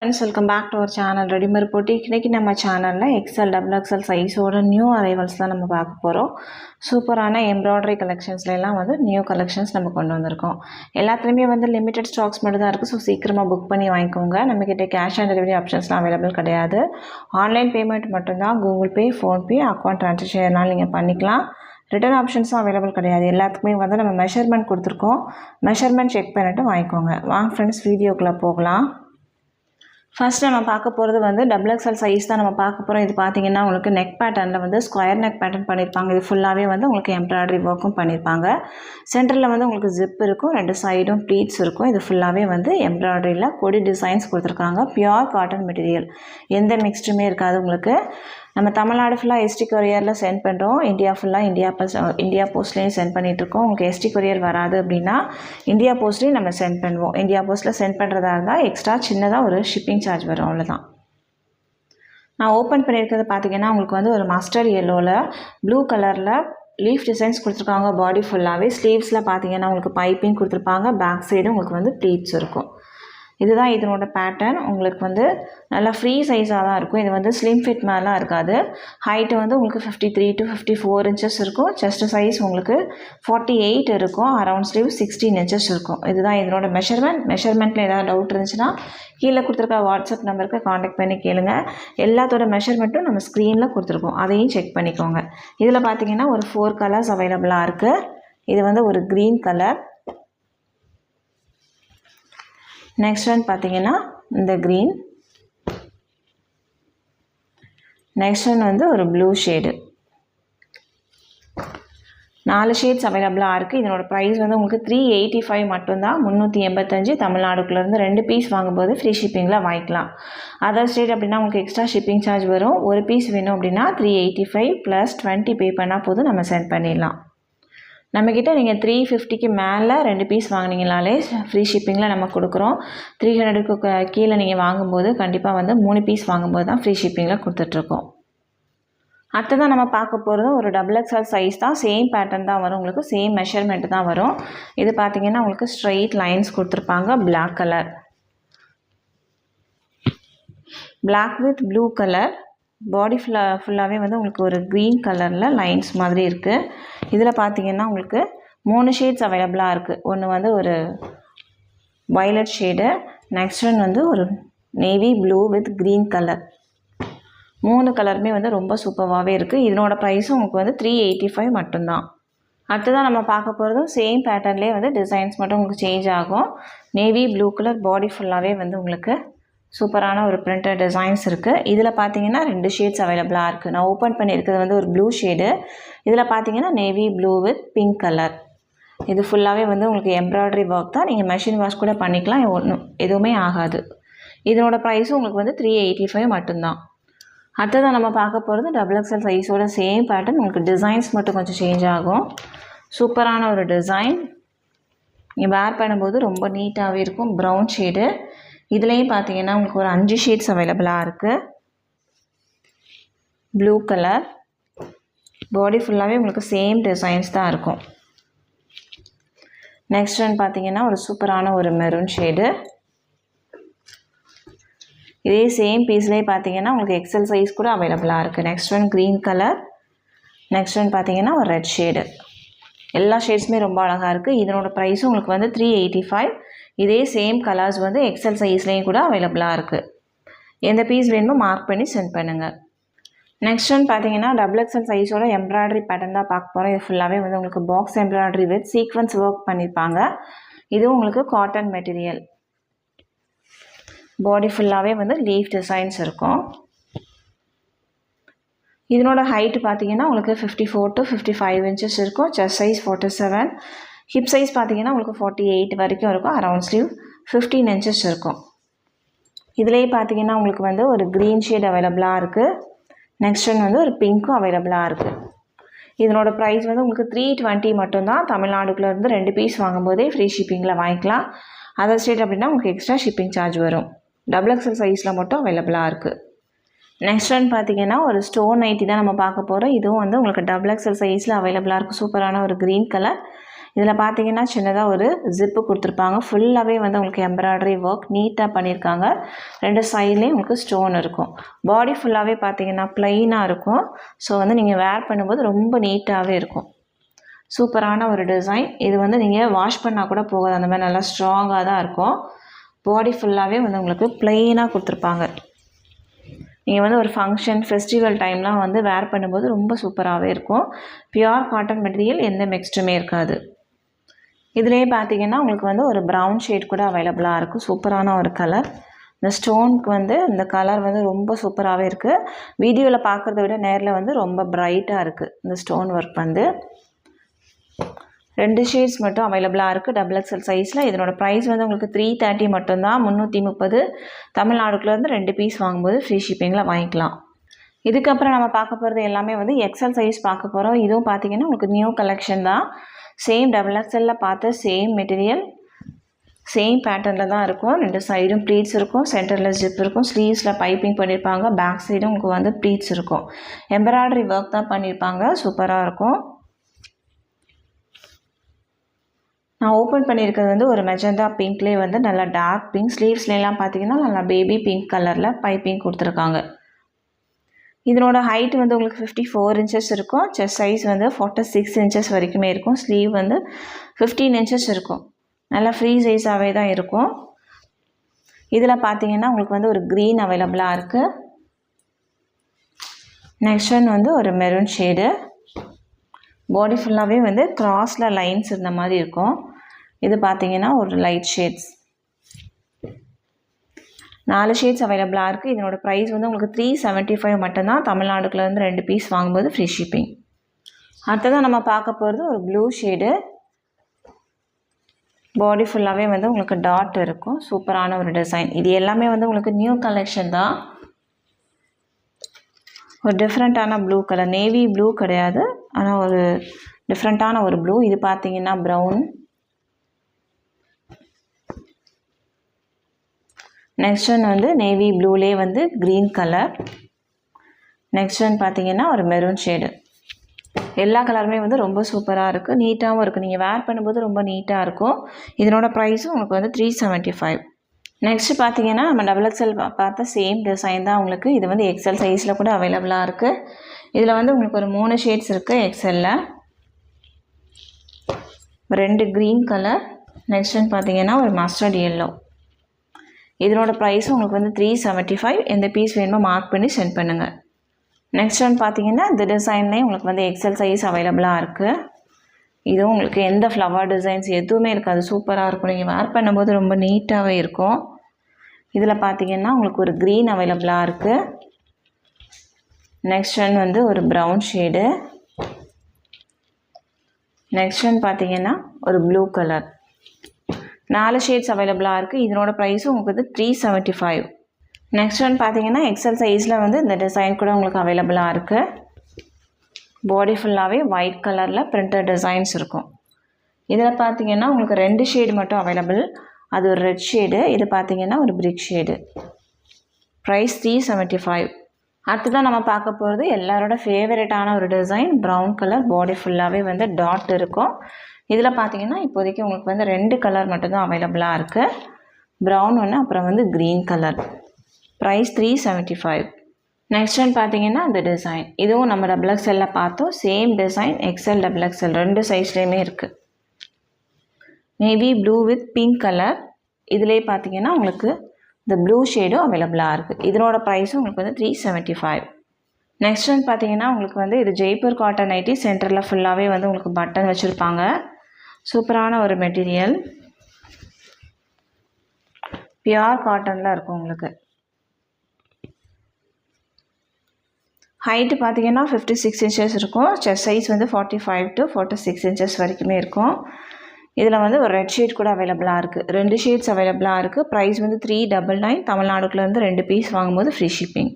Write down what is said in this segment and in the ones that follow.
Friends, welcome back to our channel Ready-Made Boutique. இன்னைக்கு நம்ம சேனல்ல XL XXL சைஸோட நியூ அரைவல்ஸ் தான் நம்ம பார்க்க போறோம். சூப்பரான எம்ப்ராய்டரி கலெக்ஷன்ஸ்ல எல்லாம் வந்து நியூ கலெக்ஷன்ஸ் நம்ம கொண்டு வந்திருக்கோம். எல்லாத்துலயுமே வந்து லிமிட்டட் ஸ்டாக்ஸ் மட்டும் தான் இருக்கு. ஸோ சீக்கிரமா புக் பண்ணி வாங்கிக்கோங்க. நம்ம கிட்ட கேஷ் ஆன் டெலிவரி ஆப்ஷன்ஸ்லாம் அவைலபிள் கிடையாது. ஆன்லைன் பேமெண்ட் மட்டும்தான். Google Pay, PhonePe, account transaction எல்லாம் நீங்கள் பண்ணிக்கலாம். ரிட்டர்ன் ஆப்ஷன்ஸும் அவைலபிள் கிடையாது. எல்லாத்துக்குமே வந்து நம்ம மெஷர்மெண்ட் கொடுத்துருக்கோம். மெஷர்மெண்ட் செக் பண்ணிவிட்டு வாங்கிக்கோங்க. வாங்க ஃப்ரெண்ட்ஸ், வீடியோக்குள்ளே போகலாம். ஃபர்ஸ்ட் நம்ம பார்க்க போகிறது வந்து XXL சைஸ் தான் நம்ம பார்க்க போகிறோம். இது பார்த்தீங்கன்னா உங்களுக்கு நெக் பேட்டர்னில் வந்து ஸ்கொயர் நெக் பேட்டர்ன் பண்ணியிருப்பாங்க. இது ஃபுல்லாகவே வந்து உங்களுக்கு எம்ப்ராய்டரி ஒர்க்கும் பண்ணியிருப்பாங்க. சென்டரில் வந்து உங்களுக்கு ஜிப் இருக்கும், ரெண்டு சைடும் ப்ளீட்ஸ் இருக்கும். இது ஃபுல்லாகவே வந்து எம்ப்ராய்டரியில் கொடி டிசைன்ஸ் கொடுத்துருக்காங்க. பியூர் காட்டன் மெட்டீரியல், எந்த மிக்ஸ்டுமே இருக்காது உங்களுக்கு. நம்ம தமிழ்நாடு ஃபுல்லாக எஸ்டி கொரியரில் சென்ட் பண்ணுறோம். இந்தியா ஃபுல்லாக இந்தியா போஸ்ட்லேயும் சென்ட் பண்ணிகிட்ருக்கோம். உங்களுக்கு எஸ்டி கொரியர் வராது அப்படின்னா இந்தியா போஸ்ட்லேயும் நம்ம சென்ட் பண்ணுவோம். இந்தியா போஸ்ட்டில் சென்ட் பண்ணுறதா இருந்தால் எக்ஸ்ட்ரா சின்னதாக ஒரு ஷிப்பிங் சார்ஜ் வரும், அவ்வளோதான். நான் ஓப்பன் பண்ணியிருக்கிறது பார்த்தீங்கன்னா உங்களுக்கு வந்து ஒரு மஸ்டர்ட் எல்லோவில் ப்ளூ கலரில் லீஃப் டிசைன்ஸ் கொடுத்துருக்காங்க. பாடி ஃபுல்லாகவே ஸ்லீவ்ஸில் பார்த்தீங்கன்னா உங்களுக்கு பைப்பிங் கொடுத்துருப்பாங்க. பேக் சைடு உங்களுக்கு வந்து ப்ளீட்ஸ் இருக்கும். இதுதான் இதனோட பேட்டர்ன். உங்களுக்கு வந்து நல்லா ஃப்ரீ சைஸாக தான் இருக்கும். இது வந்து ஸ்லிம் ஃபிட் மாதிரிலாம் இருக்காது. ஹைட்டு வந்து உங்களுக்கு 53 to 54 இன்ச்சஸ் இருக்கும். செஸ்ட் சைஸ் உங்களுக்கு 48 இருக்கும். அரவுண்ட் ஸ்லீவ் 16 இன்ச்சஸ் இருக்கும். இதுதான் இதனோட மெஷர்மெண்ட்டில் ஏதாவது டவுட் இருந்துச்சுன்னா கீழே கொடுத்துருக்க வாட்ஸ்அப் நம்பருக்கு காண்டாக்ட் பண்ணி கேளுங்க. எல்லாத்தோட மெஷர்மெண்ட்டும் நம்ம ஸ்க்ரீனில் கொடுத்துருக்கோம், அதையும் செக் பண்ணிக்கோங்க. இதில் பார்த்தீங்கன்னா ஒரு 4 கலர்ஸ் அவைலபிளாக இருக்குது. இது வந்து ஒரு க்ரீன் கலர். நெக்ஸ்ட் ஒன் பார்த்தீங்கன்னா இந்த க்ரீன். நெக்ஸ்ட் ஒன் வந்து ஒரு ப்ளூ ஷேடு. 4 ஷேட்ஸ் அவைலபிளாக இருக்குது. இதனோட ப்ரைஸ் வந்து உங்களுக்கு 385 மட்டும்தான். 385 தமிழ்நாடுக்குள்ளேருந்து 2 பீஸ் வாங்கும்போது ஃப்ரீ ஷிப்பிங்கில் வாங்கிக்கலாம். அதர் ஸ்டேட் அப்படின்னா உங்களுக்கு எக்ஸ்ட்ரா ஷிப்பிங் சார்ஜ் வரும். ஒரு பீஸ் வேணும் அப்படின்னா 385 + 20 பே பண்ணால் போதும், நம்ம சென்ட் பண்ணிடலாம். நம்மக்கிட்ட நீங்கள் 350க்கு மேலே 2 பீஸ் வாங்கினீங்கனாலே ஃப்ரீ ஷிப்பிங்கில் நம்ம கொடுக்குறோம். 300க்கு கீழே நீங்கள் வாங்கும்போது கண்டிப்பாக வந்து 3 பீஸ் வாங்கும்போது தான் ஃப்ரீ ஷிப்பிங்கில் கொடுத்துட்ருக்கோம். அடுத்ததான் நம்ம பார்க்க போகிறது ஒரு XXL சைஸ் தான். சேம் பேட்டர்ன் தான் வரும், உங்களுக்கு சேம் மெஷர்மெண்ட் தான் வரும். இது பார்த்தீங்கன்னா உங்களுக்கு ஸ்ட்ரெயிட் லைன்ஸ் கொடுத்துருப்பாங்க. Black colour, black with blue colour. Body ஃபுல்லாகவே வந்து உங்களுக்கு ஒரு க்ரீன் கலரில் லைன்ஸ் மாதிரி இருக்குது. இதில் பார்த்தீங்கன்னா உங்களுக்கு 3 ஷேட்ஸ் அவைலபிளாக இருக்குது. ஒன்று வந்து ஒரு வயலட் ஷேடு, நெக்ஸ்ட் ஒன் வந்து ஒரு navy blue with green colour. 3 கலருமே வந்து ரொம்ப சூப்பராகவே இருக்குது. இதனோட ப்ரைஸும் உங்களுக்கு வந்து 385 மட்டும்தான். அடுத்ததான் நம்ம பார்க்க போகிறதும் சேம் பேட்டர்ன்லேயே வந்து டிசைன்ஸ் மட்டும் உங்களுக்கு சேஞ்ச் ஆகும். நேவி ப்ளூ கலர், பாடி ஃபுல்லாகவே வந்து உங்களுக்கு சூப்பரான ஒரு பிரிண்டட் டிசைன்ஸ் இருக்குது. இதில் பார்த்தீங்கன்னா 2 ஷேட்ஸ் அவைலபிளாக இருக்குது. நான் ஓப்பன் பண்ணியிருக்கிறது வந்து ஒரு ப்ளூ ஷேடு. இதில் பார்த்தீங்கன்னா navy blue with pink colour. இது ஃபுல்லாகவே வந்து உங்களுக்கு எம்ப்ராய்டரி ஒர்க் தான். நீங்கள் மெஷின் வாஷ் கூட பண்ணிக்கலாம், எதுவுமே ஆகாது. இதனோட ப்ரைஸும் உங்களுக்கு வந்து 385 மட்டும்தான். அடுத்ததான் நம்ம பார்க்க போகிறது XXL சைஸோட சேம் பேட்டர்ன். உங்களுக்கு டிசைன்ஸ் மட்டும் கொஞ்சம் சேஞ்ச் ஆகும். சூப்பரான ஒரு டிசைன். நீங்கள் வேர் பண்ணும்போது ரொம்ப நீட்டாகவே இருக்கும். Brown shade. இதுலேயும் பார்த்தீங்கன்னா உங்களுக்கு ஒரு 5 ஷேட்ஸ் அவைலபிளாக இருக்குது. Blue colour. பாடி ஃபுல்லாகவே உங்களுக்கு சேம் டிசைன்ஸ் தான் இருக்கும். நெக்ஸ்ட் ஒன் பார்த்தீங்கன்னா ஒரு சூப்பரான ஒரு மெரூன் ஷேடு. இதே சேம் பீஸ்லேயே பார்த்தீங்கன்னா உங்களுக்கு XL சைஸ் கூட அவைலபிளாக இருக்குது. Next one green colour. Next one பார்த்தீங்கன்னா ஒரு ரெட் ஷேடு. எல்லா ஷேட்ஸுமே ரொம்ப அழகாக இருக்குது. இதனோட ப்ரைஸும் உங்களுக்கு வந்து 385. இதே சேம் கலர்ஸ் வந்து XL சைஸ்லேயும் கூட அவைலபிளாக இருக்குது. எந்த பீஸ் வேணுமோ மார்க் பண்ணி சென்ட் பண்ணுங்கள். நெக்ஸ்ட் ஒன் பார்த்தீங்கன்னா XXL சைஸோட எம்ப்ராய்டரி பேட்டர்ன் தான் பார்க்க போகிறோம். இது ஃபுல்லாகவே வந்து உங்களுக்கு box embroidery with sequins work பண்ணியிருப்பாங்க. இதுவும் உங்களுக்கு காட்டன் மெட்டீரியல். பாடி ஃபுல்லாகவே வந்து லீஃப் டிசைன்ஸ் இருக்கும். இதனோட ஹைட்டு பார்த்தீங்கன்னா உங்களுக்கு 54 to 55 இன்ச்சஸ் இருக்கும். Chest size 47. ஹிப் சைஸ் பார்த்தீங்கன்னா உங்களுக்கு 48 வரைக்கும் இருக்கும். அரவுண்ட் ஸ்லீவ் 15 இன்ச்சஸ் இருக்கும். இதிலேயே பார்த்தீங்கன்னா உங்களுக்கு வந்து ஒரு க்ரீன் ஷேட் அவைலபிளாக இருக்குது. நெக்ஸ்ட் ஒன் வந்து ஒரு பிங்க்கும் அவைலபிளாக இருக்குது. இதனோட ப்ரைஸ் வந்து உங்களுக்கு 320 மட்டும்தான். தமிழ்நாடுக்குள்ளேருந்து 2 பீஸ் வாங்கும்போதே ஃப்ரீ ஷிப்பிங்கில் வாங்கிக்கலாம். அதர் ஸ்டேட் அப்படின்னா உங்களுக்கு எக்ஸ்ட்ரா ஷிப்பிங் சார்ஜ் வரும். XXL சைஸில் மட்டும் அவைலபிளாக இருக்குது. நெக்ஸ்ட் ஒன் பார்த்தீங்கன்னா ஒரு ஸ்டோன் நைட்டி தான் நம்ம பார்க்க போகிறோம். இதுவும் வந்து உங்களுக்கு XXL சைஸில் அவைலபிளாக இருக்குது. சூப்பரான ஒரு க்ரீன் கலர். இதில் பார்த்தீங்கன்னா சின்னதாக ஒரு ஜிப்பு கொடுத்துருப்பாங்க. ஃபுல்லாகவே வந்து உங்களுக்கு எம்ப்ராய்டரி ஒர்க் நீட்டாக பண்ணியிருக்காங்க. 2 சைட்லேயும் உங்களுக்கு ஸ்டோன் இருக்கும். பாடி ஃபுல்லாகவே பார்த்தீங்கன்னா ப்ளைனாக இருக்கும். ஸோ வந்து நீங்கள் வேர் பண்ணும்போது ரொம்ப நீட்டாகவே இருக்கும். சூப்பரான ஒரு டிசைன். இது வந்து நீங்கள் வாஷ் பண்ணால் கூட போகாது, அந்த மாதிரி நல்லா ஸ்ட்ராங்காக தான் இருக்கும். பாடி ஃபுல்லாகவே வந்து உங்களுக்கு ப்ளைனாக கொடுத்துருப்பாங்க. நீங்கள் வந்து ஒரு ஃபங்க்ஷன் ஃபெஸ்டிவல் டைம்லாம் வந்து வேர் பண்ணும்போது ரொம்ப சூப்பராகவே இருக்கும். பியூர் காட்டன் மெட்டீரியல், எந்த மிக்ஸ்டுமே இருக்காது. இதிலே பார்த்தீங்கன்னா உங்களுக்கு வந்து ஒரு ப்ரௌன் ஷேட் கூட அவைலபிளாக இருக்கும். சூப்பரான ஒரு கலர். இந்த ஸ்டோனுக்கு வந்து இந்த கலர் வந்து ரொம்ப சூப்பராகவே இருக்குது. வீடியோவில் பார்க்குறத விட நேரில் வந்து ரொம்ப பிரைட்டாக இருக்குது இந்த ஸ்டோன் ஒர்க் வந்து. 2 ஷேட்ஸ் மட்டும் அவைலபிளாக இருக்குது XXL சைஸில். இதனோட ப்ரைஸ் வந்து உங்களுக்கு 330 மட்டும்தான். 330 தமிழ்நாடுக்குள்ளேருந்து 2 பீஸ் வாங்கும்போது ஃப்ரீ ஷிப்பிங்கில் வாங்கிக்கலாம். இதுக்கப்புறம் நம்ம பார்க்க போகிறது எல்லாமே வந்து XL சைஸ் பார்க்க போகிறோம். இதுவும் பார்த்தீங்கன்னா உங்களுக்கு நியூ கலெக்ஷன் தான். சேம் XXL பார்த்த சேம் மெட்டீரியல், சேம் பேட்டர்னில் தான் இருக்கும். 2 சைடும் ப்ளீட்ஸ் இருக்கும், சென்டரில் ஜிப் இருக்கும், ஸ்லீவ்ஸில் பைப்பிங் பண்ணியிருப்பாங்க, பேக் சைடும் உங்களுக்கு வந்து ப்ளீட்ஸ் இருக்கும். எம்ப்ராய்டரி ஒர்க் தான் பண்ணியிருப்பாங்க. சூப்பராக இருக்கும். நான் ஓப்பன் பண்ணியிருக்கிறது வந்து ஒரு மெஜந்தா பிங்க்லேயே வந்து நல்லா டார்க் பிங்க். ஸ்லீவ்ஸ்லாம் பார்த்தீங்கன்னா நல்லா பேபி பிங்க் கலரில் பைப்பிங் கொடுத்துருக்காங்க. இதனோட ஹைட் வந்து உங்களுக்கு 54 இன்ச்சஸ் இருக்கும். செஸ்ட் சைஸ் வந்து 46 இன்ச்சஸ் வரைக்குமே இருக்கும். ஸ்லீவ் வந்து 15 இன்ச்சஸ் இருக்கும். நல்லா ஃப்ரீ சைஸாகவே தான் இருக்கும். இதில் பார்த்தீங்கன்னா உங்களுக்கு வந்து ஒரு க்ரீன் அவைலபிளாக இருக்குது. நெக்ஸ்ட் ஒன் வந்து ஒரு மெரூன் ஷேடு. பாடி ஃபுல்லாகவே வந்து கிராஸில் லைன்ஸ் இருந்த மாதிரி இருக்கும். இது பார்த்தீங்கன்னா ஒரு லைட் ஷேட்ஸ். 4 ஷேட்ஸ் அவைலபிளாக இருக்குது. இதனோட ப்ரைஸ் வந்து உங்களுக்கு 375 மட்டும்தான். தமிழ்நாடுக்குள்ளேருந்து 2 பீஸ் வாங்கும்போது ஃப்ரீ ஷிப்பிங். அடுத்ததான் நம்ம பார்க்க போகிறது ஒரு ப்ளூ ஷேடு. பாடி ஃபுல்லாகவே வந்து உங்களுக்கு டாட் இருக்கும். சூப்பரான ஒரு டிசைன். இது எல்லாமே வந்து உங்களுக்கு நியூ கலெக்ஷன் தான். ஒரு டிஃப்ரெண்ட்டான ப்ளூ கலர், நேவி ப்ளூ கிடையாது, ஆனால் ஒரு டிஃப்ரெண்ட்டான ஒரு ப்ளூ. இது பார்த்தீங்கன்னா ப்ரௌன். நெக்ஸ்ட் ஒன் வந்து நேவி ப்ளூலே வந்து க்ரீன் கலர். நெக்ஸ்ட் ஒன் பார்த்தீங்கன்னா ஒரு மெரூன் ஷேடு. எல்லா கலருமே வந்து ரொம்ப சூப்பராக இருக்குது, நீட்டாகவும் இருக்குது. நீங்கள் வேர் பண்ணும்போது ரொம்ப நீட்டாக இருக்கும். இதனோட ப்ரைஸும் உங்களுக்கு வந்து 375. நெக்ஸ்ட்டு பார்த்தீங்கன்னா நம்ம XXL பார்த்த சேம் டிசைன் தான் உங்களுக்கு. இது வந்து XL சைஸில் கூட அவைலபிளாக இருக்குது. இதில் வந்து உங்களுக்கு ஒரு 3 ஷேட்ஸ் இருக்குது XLல. 2 க்ரீன் கலர். நெக்ஸ்ட் ஒன் பார்த்தீங்கன்னா ஒரு மஸ்டர்ட் எல்லோ. இதனோட ப்ரைஸும் உங்களுக்கு வந்து 375. எந்த பீஸ் வேணுமோ மார்க் பண்ணி சென்ட் பண்ணுங்கள். நெக்ஸ்ட் ஒன் பார்த்தீங்கன்னா இந்த டிசைன்லேயே உங்களுக்கு வந்து XL சைஸ் அவைலபிளாக இருக்குது. இதுவும் உங்களுக்கு எந்த ஃப்ளவர் டிசைன்ஸ் எதுவுமே இருக்காது. சூப்பராக இருக்கும். நீங்கள் வேர் பண்ணும்போது ரொம்ப நீட்டாகவே இருக்கும். இதில் பார்த்தீங்கன்னா உங்களுக்கு ஒரு க்ரீன் அவைலபிளாக இருக்குது. நெக்ஸ்ட் ஒன் வந்து ஒரு ப்ரௌன் ஷேடு. நெக்ஸ்ட் ஒன் பார்த்தீங்கன்னா ஒரு ப்ளூ கலர். 4 ஷேட்ஸ் அவைலபிளாக இருக்குது. இதனோட ப்ரைஸும் உங்களுக்கு வந்து 375. நெக்ஸ்ட் ஒன் பார்த்தீங்கன்னா XL சைஸில் வந்து இந்த டிசைன் கூட உங்களுக்கு அவைலபிளாக இருக்குது. பாடி ஃபுல்லாகவே ஒயிட் கலரில் பிரிண்டட் டிசைன்ஸ் இருக்கும். இதில் பார்த்தீங்கன்னா உங்களுக்கு 2 ஷேடு மட்டும் அவைலபிள். அது ஒரு ரெட் ஷேடு, இது பார்த்தீங்கன்னா ஒரு பிரிக் ஷேடு. ப்ரைஸ் 375. அடுத்ததான் நம்ம பார்க்க போகிறது எல்லாரோட ஃபேவரட்டான ஒரு டிசைன், ப்ரௌன் கலர். பாடி ஃபுல்லாகவே வந்து டாட் இருக்கும். இதில் பார்த்தீங்கன்னா இப்போதைக்கு உங்களுக்கு வந்து 2 கலர் மட்டும்தான் அவைலபிளாக இருக்குது. ப்ரௌன் ஒன்று, அப்புறம் வந்து green colour. Price 375. Next one பார்த்தீங்கன்னா இந்த டிசைன். இதுவும் நம்ம XXL பார்த்தோம். சேம் டிசைன் XL XXL 2 சைஸ்லேயுமே இருக்குது. Navy blue with pink colour. இதிலே பார்த்தீங்கன்னா உங்களுக்கு இந்த ப்ளூ ஷேடும் அவைலபிளாக இருக்குது. இதனோட ப்ரைஸும் உங்களுக்கு வந்து 375. நெக்ஸ்ட் ஒன் பார்த்தீங்கன்னா உங்களுக்கு வந்து இது ஜெய்ப்பூர் காட்டன் நைட்டி. சென்டரில் ஃபுல்லாகவே வந்து உங்களுக்கு பட்டன் வச்சுருப்பாங்க. சூப்பரான ஒரு மெட்டீரியல், பியூர் காட்டனில் இருக்கும். உங்களுக்கு ஹைட்டு பார்த்தீங்கன்னா 56 இன்ச்சஸ் இருக்கும். செஸ்ட் சைஸ் வந்து 45 to 46 இன்ச்சஸ் வரைக்குமே இருக்கும். இதில் வந்து ஒரு ரெட் ஷேட் கூட அவைலபிளாக இருக்குது. 2 ஷேட்ஸ் அவைலபிளாக இருக்குது. ப்ரைஸ் வந்து 399. தமிழ்நாடுக்குள்ளேருந்து 2 பீஸ் வாங்கும்போது ஃப்ரீ ஷிப்பிங்.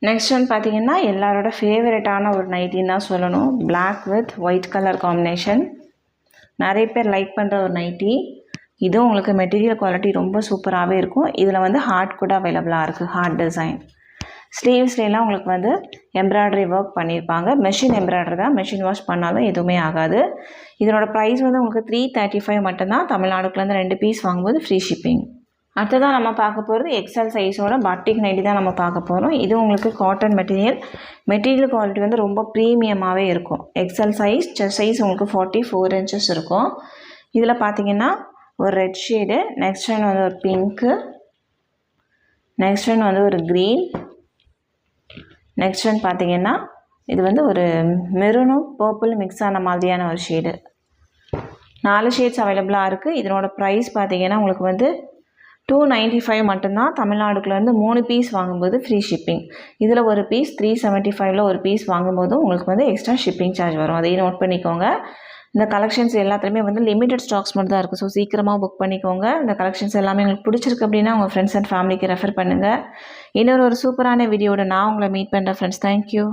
நெக்ஸ்ட் ஒன் பார்த்தீங்கன்னா எல்லாரோட ஃபேவரட்டான ஒரு நைட்டின்னு தான் சொல்லணும். Black with white colour combination. நிறைய பேர் லைக் பண்ணுற ஒரு நைட்டி. இதுவும் உங்களுக்கு மெட்டீரியல் குவாலிட்டி ரொம்ப சூப்பராகவே இருக்கும். இதில் வந்து ஹார்ட் கூட அவைலபிளாக இருக்குது, ஹார்ட் டிசைன். ஸ்லீவ்ஸ்லாம் உங்களுக்கு வந்து எம்ப்ராய்டரி ஒர்க் பண்ணியிருப்பாங்க. மெஷின் எம்ப்ராய்டரி தான், மெஷின் வாஷ் பண்ணாலும் எதுவுமே ஆகாது. இதனோட ப்ரைஸ் வந்து உங்களுக்கு 335 மட்டும்தான். தமிழ்நாடுக்குள்ளேருந்து 2 பீஸ் வாங்கும்போது ஃப்ரீ ஷிப்பிங். அடுத்ததான் நம்ம பார்க்க போகிறது எக்ஸல் சைஸோட பட்டிக் நைட்டி தான் நம்ம பார்க்க போகிறோம். இது உங்களுக்கு காட்டன் மெட்டீரியல் குவாலிட்டி வந்து ரொம்ப ப்ரீமியமாகவே இருக்கும். எக்ஸல் சைஸ் உங்களுக்கு 44 inches இருக்கும். இதில் பார்த்தீங்கன்னா ஒரு ரெட் ஷேடு, நெக்ஸ்ட் ஒன் வந்து ஒரு பிங்க்கு, நெக்ஸ்ட் ஒன் வந்து ஒரு க்ரீன், நெக்ஸ்ட் ஒன் பார்த்தீங்கன்னா இது வந்து ஒரு மெரூனும் பர்பிள் மிக்ஸ் ஆன மாதிரியான ஒரு ஷேடு. 4 ஷேட்ஸ் அவைலபிளாக இருக்குது. இதனோட ப்ரைஸ் பார்த்தீங்கன்னா உங்களுக்கு வந்து 295 மட்டும்தான். தமிழ்நாடுக்குள்ளேருந்து 3 பீஸ் வாங்கும்போது ஃப்ரீ ஷிப்பிங். இதில் ஒரு பீஸ் 375 ஒரு பீஸ் வாங்கும்போது உங்களுக்கு வந்து எக்ஸ்ட்ரா ஷிப்பிங் சார்ஜ் வரும். அதையும் நோட் பண்ணிக்கோங்க. இந்த கலெக்ஷன்ஸ் எல்லாத்துலேயுமே வந்து லிமிடெட் ஸ்டாக்ஸ் மட்டும் தான் இருக்குது. ஸோ சீக்கிரமாக புக் பண்ணிக்கோங்க. இந்த கலெக்ஷன்ஸ் எல்லாமே உங்களுக்கு பிடிச்சிருக்கு அப்படின்னா உங்கள் ஃப்ரெண்ட்ஸ் அண்ட் ஃபேமிலிக்கு ரெஃபர் பண்ணுங்கள். இன்னொரு சூப்பரான வீடியோட நான் உங்களை மீட் பண்ணுறேன் ஃப்ரெண்ட்ஸ். தேங்க்யூ.